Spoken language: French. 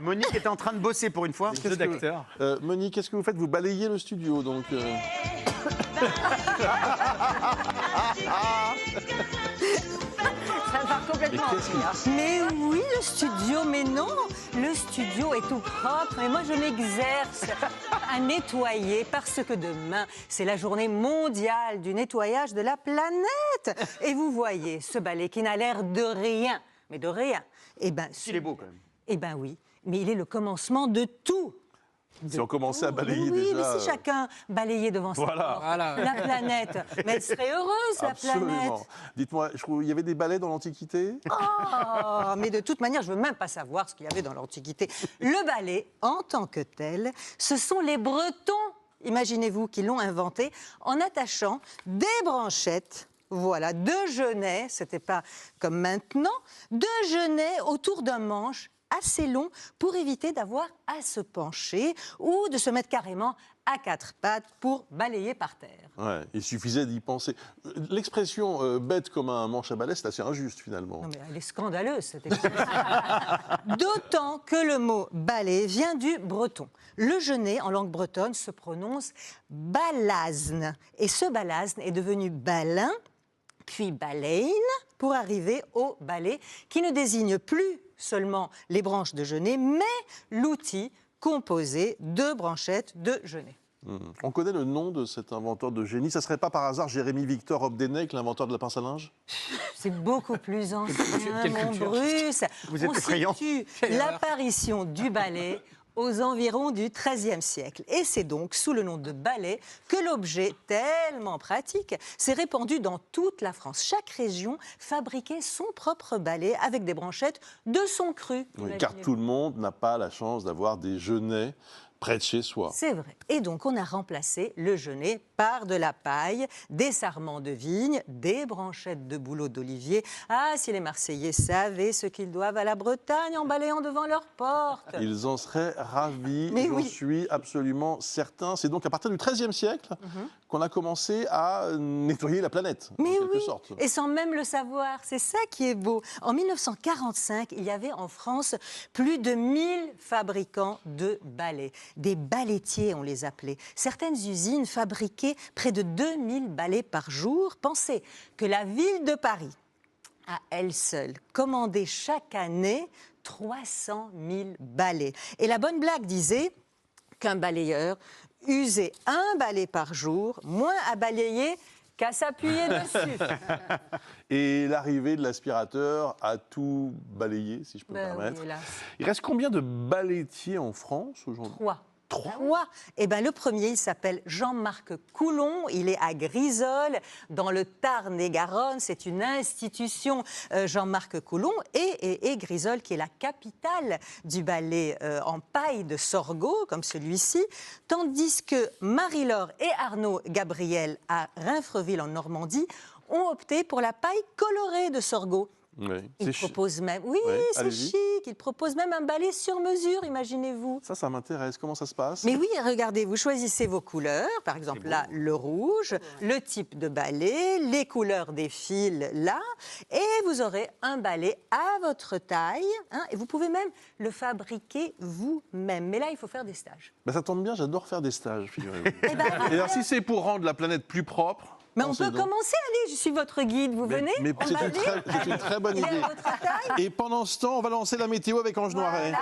Monique était en train de bosser pour une fois. Jeu d'acteur. Monique, qu'est-ce que vous faites? Vous balayez le studio, donc. Ça va complètement. Mais oui, le studio, mais non, le studio est tout propre. Et moi, je m'exerce à nettoyer parce que demain, c'est la journée mondiale du nettoyage de la planète. Et vous voyez ce balai qui n'a l'air de rien, mais de rien. Eh ben, Il est beau quand même. Eh ben oui, mais il est le commencement de tout. Si on commençait à balayer oui, déjà. mais si chacun balayait devant sa porte, la planète, mais elle serait heureuse, la Absolument. planète. Dites-moi, il y avait des balais dans l'Antiquité? Oh, mais de toute manière, je ne veux même pas savoir ce qu'il y avait dans l'Antiquité. Le balai, en tant que tel, ce sont les Bretons, imaginez-vous, qui l'ont inventé en attachant des branchettes. Voilà, de genêts, c'était pas comme maintenant, de genêts autour d'un manche assez long pour éviter d'avoir à se pencher ou de se mettre carrément à quatre pattes pour balayer par terre. Ouais, il suffisait d'y penser. L'expression bête comme un manche à balai, c'est assez injuste finalement. Non mais elle est scandaleuse cette expression. D'autant que le mot balai vient du breton. Le genêt en langue bretonne se prononce balazne. Et ce balazne est devenu balin, puis baleine, pour arriver au balai, qui ne désigne plus seulement les branches de genêt, mais l'outil composé de branchettes de genêt. On connaît le nom de cet inventeur de génie. Ça serait pas par hasard Jérémy Victor Hobdenec, l'inventeur de la pince à linge? C'est beaucoup plus ancien, Quelle mon culture. Bruce. Vous êtes On effrayant. situe Quelle erreur. l'apparition du balai aux environs du XIIIe siècle. Et c'est donc sous le nom de balai que l'objet tellement pratique s'est répandu dans toute la France. Chaque région fabriquait son propre balai avec des branchettes de son cru. Oui, car tout le monde n'a pas la chance d'avoir des genêts près de chez soi. C'est vrai. Et donc, on a remplacé le genêt par de la paille, des sarments de vigne, des branchettes de bouleau d'olivier. Ah, si les Marseillais savaient ce qu'ils doivent à la Bretagne en balayant devant leurs portes. Ils en seraient ravis, Mais j'en oui. suis absolument certain. C'est donc à partir du XIIIe siècle qu'on a commencé à nettoyer la planète, Mais en quelque oui, sorte. et sans même le savoir, c'est ça qui est beau. En 1945, il y avait en France plus de 1000 fabricants de balais. Des balettiers, on les appelait. Certaines usines fabriquaient près de 2000 balais par jour. Pensez que la ville de Paris, à elle seule, commandait chaque année 300 000 balais. Et la bonne blague disait qu'un balayeur usait un balai par jour, moins à balayer qu'à s'appuyer dessus. Et l'arrivée de l'aspirateur a tout balayé, si je peux me Ben permettre. oui, hélas. Il reste combien de balettiers en France aujourd'hui? 3. Trois. Eh ben, le premier, il s'appelle Jean-Marc Coulon. Il est à Grisol, dans le Tarn-et-Garonne. C'est une institution, Jean-Marc Coulon. Et Grisol, qui est la capitale du ballet en paille de sorgho, comme celui-ci. Tandis que Marie-Laure et Arnaud Gabriel, à Rinfreville, en Normandie, ont opté pour la paille colorée de sorgho. Oui, Ils c'est proposent même, oui, Ouais, c'est allez-y. chic, ils proposent même un balai sur mesure, imaginez-vous. ça m'intéresse. Comment ça se passe? Mais oui, regardez, vous choisissez vos couleurs, par exemple là, le rouge, le type de balai, les couleurs des fils là, et vous aurez un balai à votre taille, hein, et vous pouvez même le fabriquer vous-même. Mais là, il faut faire des stages. Ben, ça tombe bien, j'adore faire des stages, figurez-vous. Eh ben, Et alors, si c'est pour rendre la planète plus propre... mais on pensez peut donc. commencer, allez, je suis votre guide, vous venez Mais on c'est va une, dire. c'est une très bonne Il est idée. à votre taille. Et pendant ce temps, on va lancer la météo avec Ange Noiret.